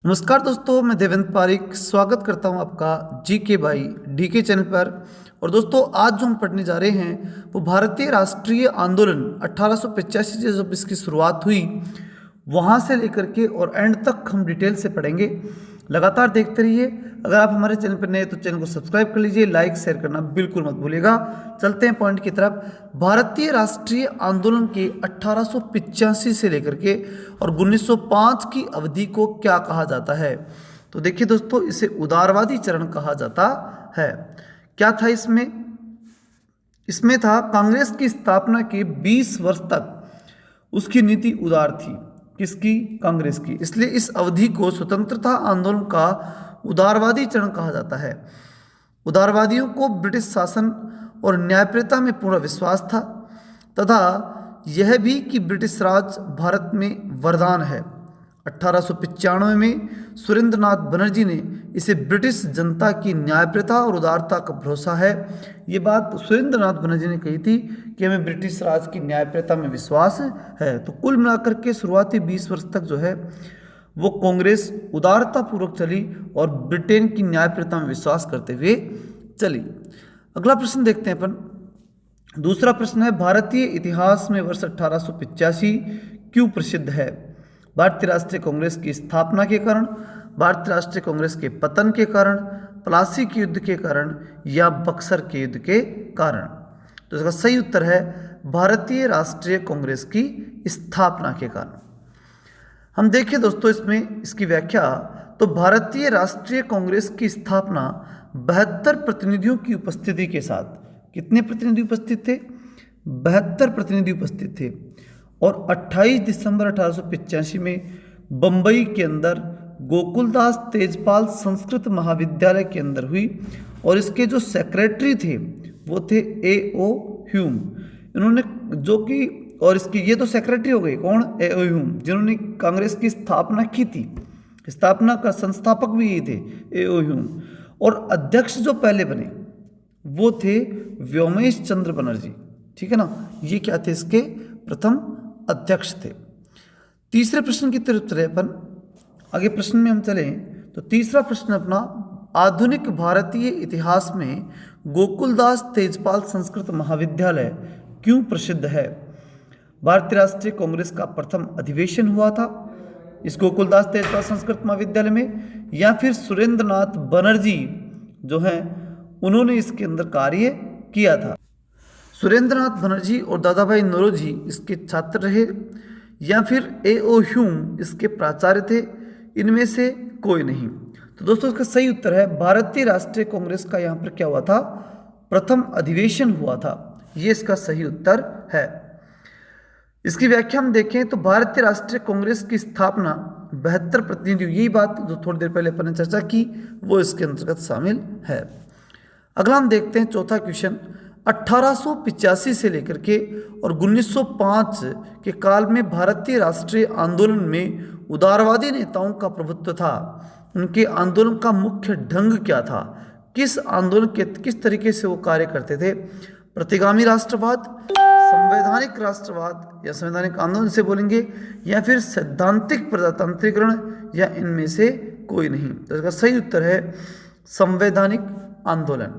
नमस्कार दोस्तों, मैं देवेंद्र पारिक स्वागत करता हूं आपका जीके बाई डीके चैनल पर। और दोस्तों, आज जो हम पढ़ने जा रहे हैं वो भारतीय राष्ट्रीय आंदोलन 1885 से जब इसकी शुरुआत हुई वहां से लेकर के और एंड तक हम डिटेल से पढ़ेंगे। लगातार देखते रहिए। अगर आप हमारे चैनल पर नए तो चैनल को सब्सक्राइब कर लीजिए, लाइक शेयर करना बिल्कुल मत भूलिएगा। चलते हैं पॉइंट की तरफ। भारतीय राष्ट्रीय आंदोलन के 1885 से लेकर के और 1905 की अवधि को क्या कहा जाता है? तो देखिए दोस्तों, इसे उदारवादी चरण कहा जाता है। क्या था इसमें? इसमें था कांग्रेस की स्थापना के 20 वर्ष तक उसकी नीति उदार थी। किसकी? कांग्रेस की। इसलिए इस अवधि को स्वतंत्रता आंदोलन का उदारवादी चरण कहा जाता है। उदारवादियों को ब्रिटिश शासन और न्यायप्रियता में पूर्ण विश्वास था तथा यह भी कि ब्रिटिश राज भारत में वरदान है। 1895 में सुरेंद्रनाथ बनर्जी ने इसे ब्रिटिश जनता की न्यायप्रियता और उदारता का भरोसा है। ये बात सुरेंद्रनाथ बनर्जी ने कही थी कि हमें ब्रिटिश राज की न्यायप्रियता में विश्वास है। तो कुल मिलाकर के शुरुआती 20 वर्ष तक जो है वो कांग्रेस उदारता पूर्वक चली और ब्रिटेन की न्यायप्रियता में विश्वास करते हुए चली। अगला प्रश्न देखते हैं अपन। दूसरा प्रश्न है, भारतीय इतिहास में वर्ष 1885 क्यों प्रसिद्ध है? भारतीय राष्ट्रीय कांग्रेस की स्थापना के कारण, भारतीय राष्ट्रीय कांग्रेस के पतन के कारण, प्लासी के युद्ध के कारण या बक्सर के युद्ध के कारण? तो इसका सही उत्तर है भारतीय राष्ट्रीय कांग्रेस की स्थापना के कारण। हम देखें दोस्तों इसमें इसकी व्याख्या, तो भारतीय राष्ट्रीय कांग्रेस की स्थापना 72 प्रतिनिधियों की उपस्थिति के साथ, कितने प्रतिनिधि उपस्थित थे? 72 प्रतिनिधि उपस्थित थे। और 28 दिसंबर 1885 में बंबई के अंदर गोकुलदास तेजपाल संस्कृत महाविद्यालय के अंदर हुई। और इसके जो सेक्रेटरी थे वो थे A.O. ह्यूम। इन्होंने जो कि, और इसकी ये तो सेक्रेटरी हो गए, कौन? A.O. ह्यूम, जिन्होंने कांग्रेस की स्थापना की थी। स्थापना का संस्थापक भी ये थे, A.O. ह्यूम। और अध्यक्ष जो पहले बने वो थे व्योमेश चंद्र बनर्जी। ठीक है ना, ये क्या थे? इसके प्रथम अध्यक्ष थे। तीसरे प्रश्न की तरफ चले अपन। आगे प्रश्न में हम चलें तो तीसरा प्रश्न अपना, आधुनिक भारतीय इतिहास में गोकुलदास तेजपाल संस्कृत महाविद्यालय क्यों प्रसिद्ध है? भारतीय राष्ट्रीय कांग्रेस का प्रथम अधिवेशन हुआ था इस गोकुलदास तेजपाल संस्कृत महाविद्यालय में, या फिर सुरेंद्रनाथ बनर्जी जो हैं उन्होंने इसके अंदर कार्य किया था? सुरेंद्रनाथ बनर्जी और दादा भाई नौरोजी इसके छात्र रहे, या फिर A.O. ह्यूम इसके प्राचार्य थे? इनमें से कोई नहीं। तो दोस्तों इसका सही उत्तर है भारतीय राष्ट्रीय कांग्रेस का यहाँ पर क्या हुआ था? प्रथम अधिवेशन हुआ था। ये इसका सही उत्तर है। इसकी व्याख्या हम देखें तो भारतीय राष्ट्रीय कांग्रेस की स्थापना 72 प्रतिनिधियों, यही बात जो थोड़ी देर पहले अपन ने चर्चा की वो इसके अंतर्गत शामिल है। अगला हम देखते हैं चौथा क्वेश्चन। 1885 से लेकर के और 1905 के काल में भारतीय राष्ट्रीय आंदोलन में उदारवादी नेताओं का प्रभुत्व था। उनके आंदोलन का मुख्य ढंग क्या था? किस आंदोलन के किस तरीके से वो कार्य करते थे? प्रतिगामी राष्ट्रवाद, संवैधानिक राष्ट्रवाद या संवैधानिक आंदोलन से बोलेंगे, या फिर सैद्धांतिक प्रजातांत्रिकरण, या इनमें से कोई नहीं? तो इसका सही उत्तर है संवैधानिक आंदोलन।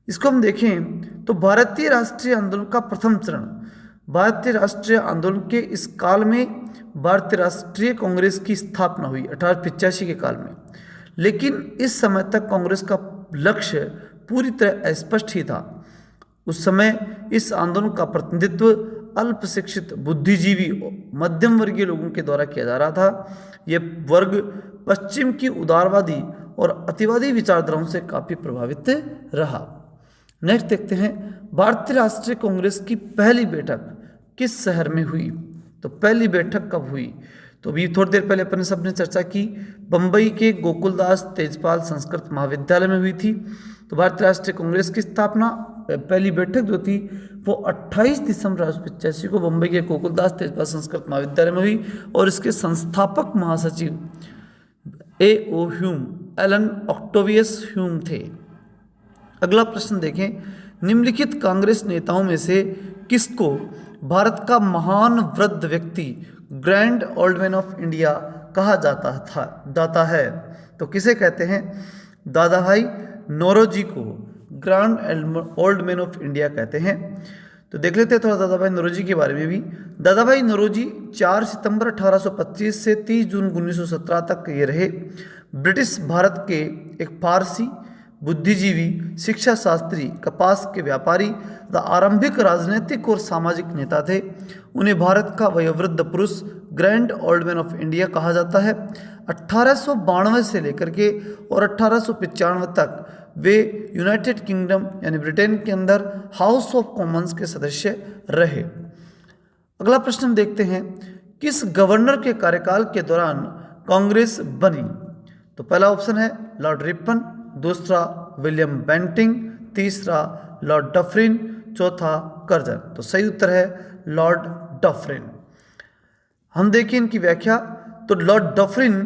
इसको हम देखें तो भारतीय राष्ट्रीय आंदोलन का प्रथम चरण, भारतीय राष्ट्रीय आंदोलन के इस काल में भारतीय राष्ट्रीय कांग्रेस की स्थापना हुई 1885 के काल में। लेकिन इस समय तक कांग्रेस का लक्ष्य पूरी तरह अस्पष्ट ही था। उस समय इस आंदोलन का प्रतिनिधित्व अल्प शिक्षित, बुद्धिजीवी, मध्यम वर्गीय लोगों के द्वारा किया जा रहा था। यह वर्ग पश्चिम की उदारवादी और अतिवादी विचारधाराओं से काफ़ी प्रभावित रहा। नेक्स्ट देखते हैं, भारतीय राष्ट्रीय कांग्रेस की पहली बैठक किस शहर में हुई? तो पहली बैठक कब हुई? तो अभी थोड़ी देर पहले अपन सबने चर्चा की, बंबई के गोकुलदास तेजपाल संस्कृत महाविद्यालय में हुई थी। तो भारतीय राष्ट्रीय कांग्रेस की स्थापना पहली बैठक जो थी वो 28 दिसंबर 1885 को बंबई के गोकुलदास तेजपाल संस्कृत महाविद्यालय में हुई। और इसके संस्थापक महासचिव A.O. Hume, Elon Octavius Hume थे। अगला प्रश्न देखें, निम्नलिखित कांग्रेस नेताओं में से किसको भारत का महान वृद्ध व्यक्ति, grand old man of India कहा जाता है। तो किसे कहते हैं? दादा भाई नौरोजी को grand old man of India कहते हैं। तो देख लेते हैं थोड़ा दादा भाई नौरोजी के बारे में भी। दादा भाई नौरोजी 4 सितंबर 1825 से 30 जून 1917 तक ये रहे। ब्रिटिश भारत के एक फारसी बुद्धिजीवी, शिक्षा शास्त्री, कपास के व्यापारी तथा आरंभिक राजनीतिक और सामाजिक नेता थे। उन्हें भारत का वयोवृद्ध पुरुष, grand old man of India कहा जाता है। 1892 से लेकर के और 1895 तक वे यूनाइटेड किंगडम यानी ब्रिटेन के अंदर हाउस ऑफ कॉमन्स के सदस्य रहे। अगला प्रश्न हम देखते हैं, किस गवर्नर के कार्यकाल के दौरान कांग्रेस बनी? तो पहला ऑप्शन है लॉर्ड रिपन, दूसरा विलियम बेंटिंग, तीसरा लॉर्ड डफरिन, चौथा कर्जन। तो सही उत्तर है लॉर्ड डफरिन। हम देखिए इनकी व्याख्या। तो लॉर्ड डफरिन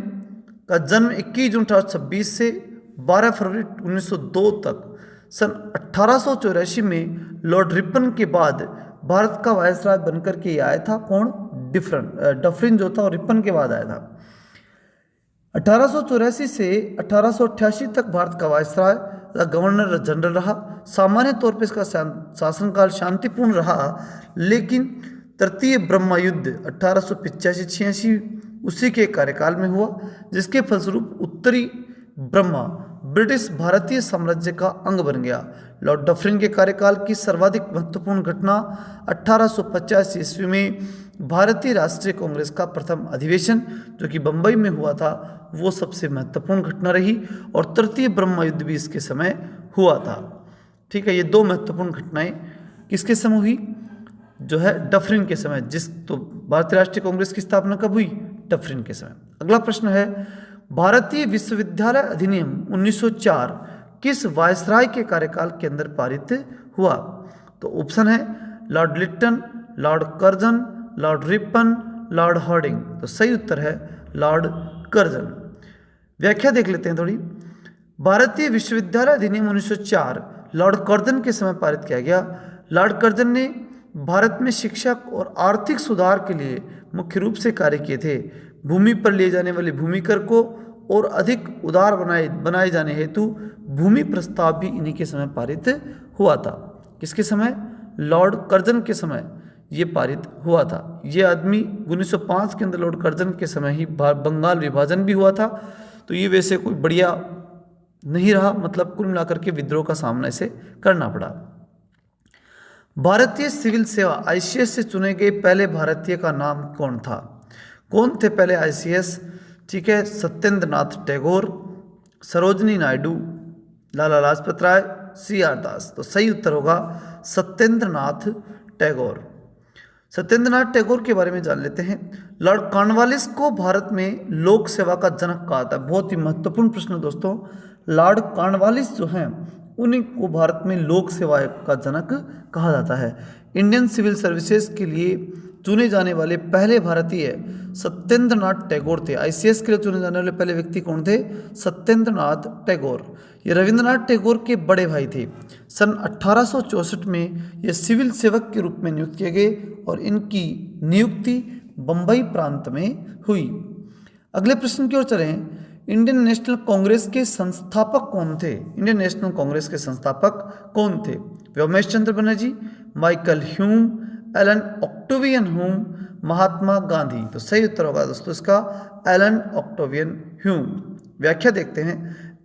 का जन्म 21 जून 1826 से 12 फरवरी 1902 तक। सन 1884 में लॉर्ड रिपन के बाद भारत का वायसराय बनकर के ये आया था। कौन? डफरिन जो था और रिपन के बाद आया था। 1884 से 1888 तक भारत का वायसराय गवर्नर जनरल रहा। सामान्य तौर पर इसका शासनकाल शांतिपूर्ण रहा, लेकिन तृतीय ब्रह्मा युद्ध 1885-86 उसी के कार्यकाल में हुआ, जिसके फलस्वरूप उत्तरी ब्रह्मा ब्रिटिश भारतीय साम्राज्य का अंग बन गया। लॉर्ड डफरिन के कार्यकाल की सर्वाधिक महत्वपूर्ण घटना 1885 ईस्वी में भारतीय राष्ट्रीय कांग्रेस का प्रथम अधिवेशन जो कि बंबई में हुआ था, वो सबसे महत्वपूर्ण घटना रही। और तृतीय ब्रह्मा युद्ध भी इसके समय हुआ था। ठीक है, ये दो महत्वपूर्ण घटनाएं किसके समय हुई? जो है डफरिन के समय। तो भारतीय राष्ट्रीय कांग्रेस की स्थापना कब हुई? डफरिन के समय। अगला प्रश्न है, भारतीय विश्वविद्यालय अधिनियम 1904 किस वायसराय के कार्यकाल के अंदर पारित हुआ? तो ऑप्शन है Lord Lytton, Lord Curzon, Lord Ripon, Lord Hardinge. तो सही उत्तर है लॉर्ड कर्जन। व्याख्या देख लेते हैं थोड़ी। भारतीय विश्वविद्यालय अधिनियम 1904 लॉर्ड कर्जन के समय पारित किया गया। लॉर्ड कर्जन ने भारत में शिक्षा और आर्थिक सुधार के लिए मुख्य रूप से कार्य किए थे। भूमि पर लिए जाने वाले भूमि कर को और अधिक उदार बनाए जाने हेतु भूमि प्रस्ताव भी इन्हीं के समय पारित हुआ था। किसके समय? लॉर्ड कर्जन के समय ये पारित हुआ था। ये आदमी 1905 के अंदर लॉर्ड कर्जन के समय ही बंगाल विभाजन भी हुआ था। तो ये वैसे कोई बढ़िया नहीं रहा, मतलब कुल मिलाकर के विद्रोह का सामना इसे करना पड़ा। भारतीय सिविल सेवा आईसीएस से चुने गए पहले भारतीय का नाम कौन था? कौन थे पहले आईसीएस? ठीक है, सत्येंद्र नाथ टैगोर, सरोजनी नायडू, लाला लाजपत राय, CR दास। तो सही उत्तर होगा सत्येंद्र नाथ टैगोर। सत्येंद्र नाथ टैगोर के बारे में जान लेते हैं। लॉर्ड कॉर्नवालिस को भारत में लोक सेवा का जनक कहा था। बहुत ही महत्वपूर्ण प्रश्न दोस्तों। लॉर्ड कॉर्नवालिस जो हैं उन्हीं को भारत में लोक सेवा का जनक कहा जाता है। इंडियन सिविल सर्विसेज के लिए चुने जाने वाले पहले भारतीय सत्येंद्र नाथ टैगोर थे। आईसीएस के लिए चुने जाने वाले पहले व्यक्ति कौन थे? सत्येंद्र नाथ टैगोर। ये रविंद्रनाथ टैगोर के बड़े भाई थे। सन 1864 में ये सिविल सेवक के रूप में नियुक्त किए गए और इनकी नियुक्ति बंबई प्रांत में हुई। अगले प्रश्न की ओर चलें। इंडियन नेशनल कांग्रेस के संस्थापक कौन थे? इंडियन नेशनल कांग्रेस के संस्थापक कौन थे? Vyomesh Chandra Banerjee, Michael Hume, Allan Octavian Hume, Mahatma Gandhi. तो सही उत्तर होगा दोस्तों इसका एलन ऑक्टेवियन ह्यूम। व्याख्या देखते हैं।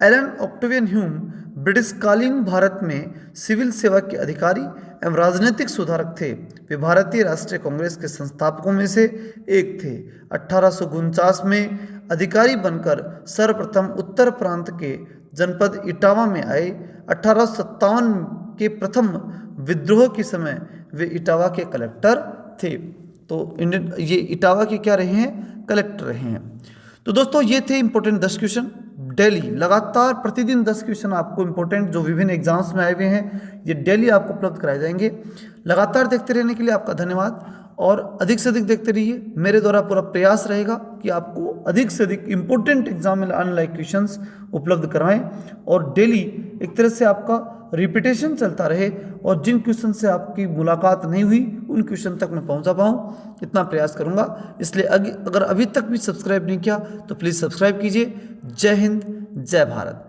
एलन ऑक्टेवियन ह्यूम ब्रिटिशकालीन भारत में सिविल सेवा के अधिकारी एवं राजनीतिक सुधारक थे। वे भारतीय राष्ट्रीय कांग्रेस के संस्थापकों में से एक थे। 1849 में अधिकारी बनकर सर्वप्रथम उत्तर प्रांत के जनपद इटावा में आए। 1857 के प्रथम विद्रोह के समय वे इटावा के कलेक्टर थे। तो ये इटावा के क्या रहे हैं? कलेक्टर रहे हैं। तो दोस्तों ये थे इंपॉर्टेंट 10 क्वेश्चन डेली। लगातार प्रतिदिन 10 क्वेश्चन आपको इंपॉर्टेंट जो विभिन्न एग्जाम्स में आए हुए हैं ये डेली आपको उपलब्ध कराए जाएंगे। लगातार देखते रहने के लिए आपका धन्यवाद और अधिक से अधिक देखते रहिए। मेरे द्वारा पूरा प्रयास रहेगा कि आपको अधिक से अधिक इंपॉर्टेंट एग्जाम में आने लायक क्वेश्चंस उपलब्ध करवाएं और डेली एक तरह से आपका रिपीटेशन चलता रहे और जिन क्वेश्चन से आपकी मुलाकात नहीं हुई उन क्वेश्चन तक मैं पहुंचा पाऊँ, इतना प्रयास करूंगा। इसलिए अगर अभी तक भी सब्सक्राइब नहीं किया तो प्लीज़ सब्सक्राइब कीजिए। जय हिंद, जय भारत।